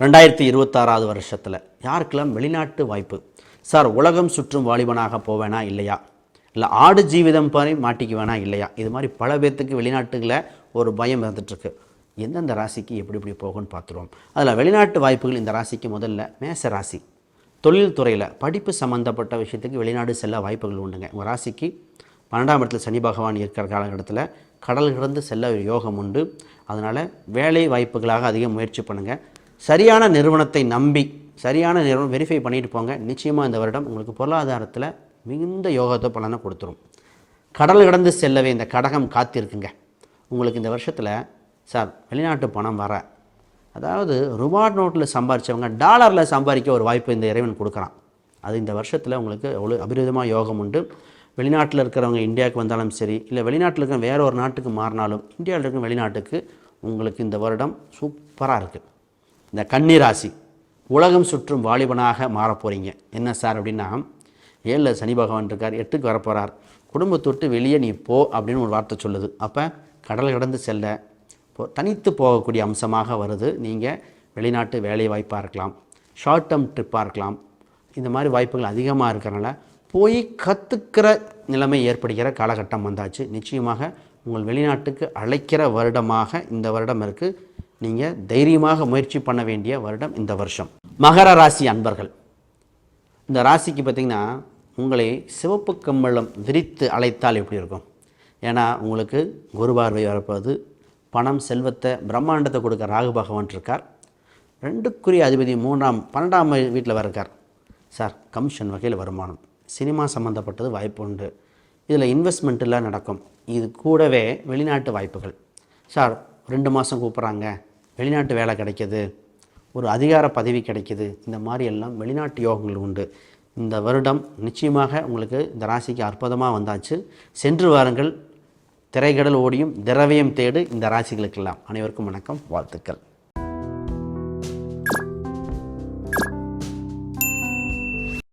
2026 வருஷத்தில் யாருக்கெல்லாம் வெளிநாட்டு வாய்ப்பு? சார், உலகம் சுற்றும் வாலிபனாக போவேனா இல்லையா, இல்லை ஆடு ஜீவிதம் பாரி மாட்டிக்குவேனா இல்லையா, இது மாதிரி பல பேர்த்துக்கு வெளிநாட்டுகளில் ஒரு பயம் இருந்துகிட்ருக்கு. எந்தெந்த ராசிக்கு எப்படி எப்படி போகும்னு பார்த்துருவோம். அதில் வெளிநாட்டு வாய்ப்புகள் இந்த ராசிக்கு முதல்ல மேச ராசி. தொழில் துறையில் படிப்பு சம்மந்தப்பட்ட விஷயத்துக்கு வெளிநாடு செல்ல வாய்ப்புகள் உண்டுங்க. உங்கள் ராசிக்கு 12ஆம் இடத்துல சனி பகவான் இருக்கிற காலகட்டத்தில் கடல் கடந்து செல்ல யோகம் உண்டு. அதனால் வேலை வாய்ப்புகளாக அதிகம் முயற்சி பண்ணுங்கள். சரியான நிறுவனத்தை நம்பி சரியான நிறுவனம் வெரிஃபை பண்ணிட்டு போங்க. நிச்சயமாக இந்த வருடம் உங்களுக்கு பொருளாதாரத்தில் மிகுந்த யோகத்தை பலனை கொடுத்துரும். கடல் கடந்து செல்லவே இந்த கடகம் காத்திருக்குங்க. உங்களுக்கு இந்த வருஷத்தில் சார் வெளிநாட்டு பணம் வர, அதாவது ரூபாய் நோட்டில் சம்பாரித்தவங்க டாலரில் சம்பாதிக்க ஒரு வாய்ப்பு இந்த இறைவன் கொடுக்குறான். அது இந்த வருஷத்தில் உங்களுக்கு அவ்வளோ அபிரிதமாக யோகம் உண்டு. வெளிநாட்டில் இருக்கிறவங்க இந்தியாவுக்கு வந்தாலும் சரி, இல்லை வெளிநாட்டில் இருக்கிற வேற ஒரு நாட்டுக்கு மாறினாலும் இந்தியாவில் இருக்கிற வெளிநாட்டுக்கு உங்களுக்கு இந்த வருடம் சூப்பராக இருக்குது. இந்த கன்னி ராசி உலகம் சுற்றும் வாலிபனாக மாற போகிறீங்க. என்ன சார் அப்படின்னா, 7ல் சனி பகவான் இருக்கார், 8க்கு வரப்போகிறார். குடும்பத்தொட்டு வெளியே நீ போ அப்படின்னு ஒரு வார்த்தை சொல்லுது. அப்போ கடல் கடந்து செல்ல தனித்து போகக்கூடிய அம்சமாக வருது. நீங்கள் வெளிநாட்டு வேலை வாய்ப்பாக இருக்கலாம், ஷார்ட் டேர்ம் ட்ரிப்பாக இருக்கலாம். இந்த மாதிரி வாய்ப்புகள் அதிகமாக இருக்கிறனால போய் கற்றுக்கிற நிலைமை ஏற்படுகிற காலகட்டம் வந்தாச்சு. நிச்சயமாக உங்கள் வெளிநாட்டுக்கு அழைக்கிற வருடமாக இந்த வருடம் இருக்குது. நீங்கள் தைரியமாக முயற்சி பண்ண வேண்டிய வருடம் இந்த வருஷம். மகர ராசி அன்பர்கள், இந்த ராசிக்கு பார்த்திங்கன்னா உங்களை சிவப்பு கம்பளம் விரித்து அழைத்தால் எப்படி இருக்கும்? ஏன்னா உங்களுக்கு குரு பார்வை வரப்போது, பணம் செல்வத்தை பிரம்மாண்டத்தை கொடுக்க ராகு பகவான் இருக்கார். 2க்குரிய அதிபதி 12ஆம் வீட்டில் இருக்கார். சார், கமிஷன் வகையில் வருமானம், சினிமா சம்மந்தப்பட்டது வாய்ப்பு உண்டு. இதில் இன்வெஸ்ட்மெண்ட்டெல்லாம் நடக்கும். இது கூடவே வெளிநாட்டு வாய்ப்புகள். சார், 2 மாதம் கூப்பிட்றாங்க, வெளிநாட்டு வேலை கிடைக்கிது, ஒரு அதிகார பதவி கிடைக்கிது, இந்த மாதிரி எல்லாம் வெளிநாட்டு யோகங்கள் உண்டு. இந்த வருடம் நிச்சயமாக உங்களுக்கு இந்த ராசிக்கு அற்புதமாக வந்தாச்சு. சென்று வாருங்கள், திரைக்கடல் ஓடியும் திரவியம் தேடு இந்த ராசிகளுக்கெல்லாம். அனைவருக்கும் வணக்கம், வாழ்த்துக்கள்.